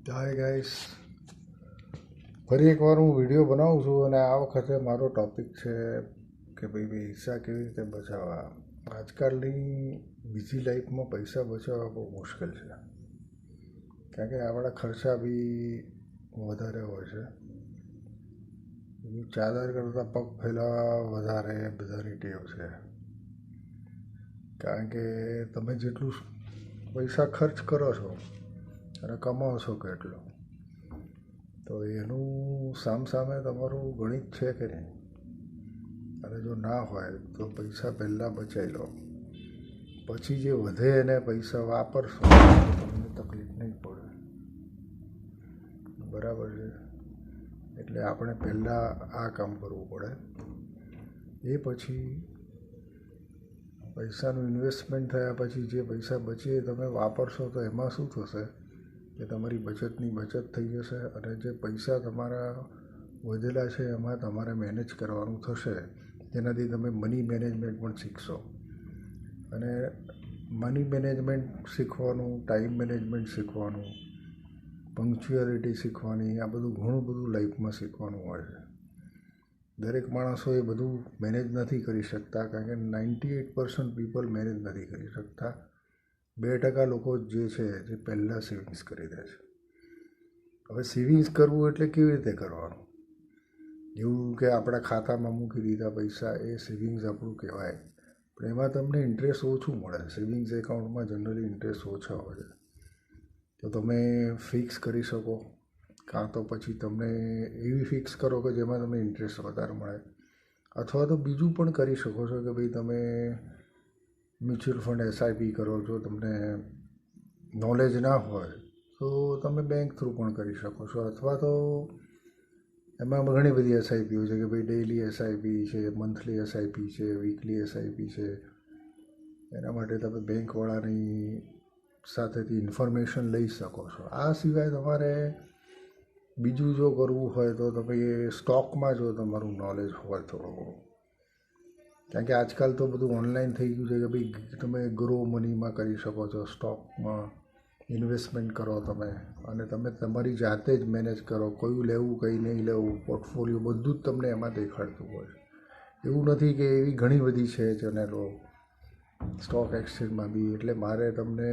Hi guys, ફરી એકવાર હું વિડીયો બનાવું છું અને આ વખતે મારો ટૉપિક છે કે ભાઈ પૈસા કેવી રીતે બચાવવા. આજકાલની બિઝી લાઈફમાં પૈસા બચાવવા બહુ મુશ્કેલ છે, કારણ કે આપણા ખર્ચા બી વધારે હોય છે. ચાદર કરતાં પગ ફેલાવા વધારે બધાની ટેવ છે, કારણ કે તમે જેટલું પૈસા ખર્ચ કરો છો અને કમાવો છો કેટલો, તો એનું સામસામે તમારું ગણિત છે કે નહીં. અને જો ના હોય તો પૈસા પહેલાં બચાવી લો, પછી જે વધે એને પૈસા વાપરશો તો તમને તકલીફ નહીં પડે. બરાબર છે? એટલે આપણે પહેલાં આ કામ કરવું પડે. એ પછી પૈસાનું ઇન્વેસ્ટમેન્ટ થયા પછી જે પૈસા બચે એ તમે વાપરશો તો એમાં શું થશે કે તમારી બચતની બચત થઈ જશે, અને જે પૈસા તમારા વધેલા છે એમાં તમારે મેનેજ કરવાનું થશે, જેનાથી તમે મની મેનેજમેન્ટ પણ શીખશો. અને મની મેનેજમેન્ટ શીખવાનું, ટાઈમ મેનેજમેન્ટ શીખવાનું, પંક્ચ્યુઅલિટી શીખવાની, આ બધું ઘણું બધું લાઈફમાં શીખવાનું હોય છે. દરેક માણસો એ બધું મેનેજ નથી કરી શકતા, કારણ કે 98% પીપલ મેનેજ નથી કરી શકતા. 2% લોકો જે છે જે પહેલાં સેવિંગ્સ કરી દે છે. હવે સેવિંગ્સ કરવું એટલે કેવી રીતે કરવાનું? એવું કે આપણા ખાતામાં મૂકી દીધા પૈસા એ સેવિંગ્સ આપણું કહેવાય, પણ એમાં તમને ઇન્ટરેસ્ટ ઓછું મળે. સેવિંગ્સ એકાઉન્ટમાં જનરલી ઇન્ટરેસ્ટ ઓછા હોય છે. તો તમે ફિક્સ કરી શકો, કાં તો પછી તમને એવી ફિક્સ કરો કે જેમાં તમને ઇન્ટરેસ્ટ વધારે મળે, અથવા તો બીજું પણ કરી શકો છો કે ભાઈ તમે મ્યુચ્યુઅલ ફંડ એસઆઈપી કરો. જો તમને નોલેજ ના હોય તો તમે બેંક થ્રુ પણ કરી શકો છો, અથવા તો એમાં ઘણી બધી એસઆઈપીઓ છે કે ભાઈ ડેઇલી એસઆઈપી છે, મંથલી એસઆઈપી છે, વીકલી એસઆઈપી છે. એના માટે તમે બેંકવાળાની સાથેથી ઇન્ફોર્મેશન લઈ શકો છો. આ સિવાય તમારે બીજું જો કરવું હોય તો તમે સ્ટોકમાં જો તમારું નોલેજ હોય થોડું, કારણ કે આજકાલ તો બધું ઓનલાઈન થઈ ગયું છે કે ભાઈ તમે ગ્રો મનીમાં કરી શકો છો. સ્ટોકમાં ઇન્વેસ્ટમેન્ટ કરો તમે, અને તમે તમારી જાતે જ મેનેજ કરો. કયું લેવું, કઈ નહીં લેવું, પોર્ટફોલિયો બધું જ તમને એમાં દેખાડતું હોય. એવું નથી કે એવી ઘણી બધી છે ચેનલો સ્ટોક એક્સચેન્જમાં બી, એટલે મારે તમને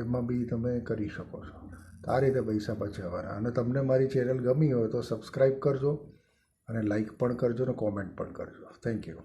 એમાં બી તમે કરી શકો છો. તો આ રીતે પૈસા બચાવવાના. અને તમને મારી ચેનલ ગમી હોય તો સબસ્ક્રાઈબ કરજો, અને લાઈક પણ કરજો, અને કોમેન્ટ પણ કરજો. Thank you.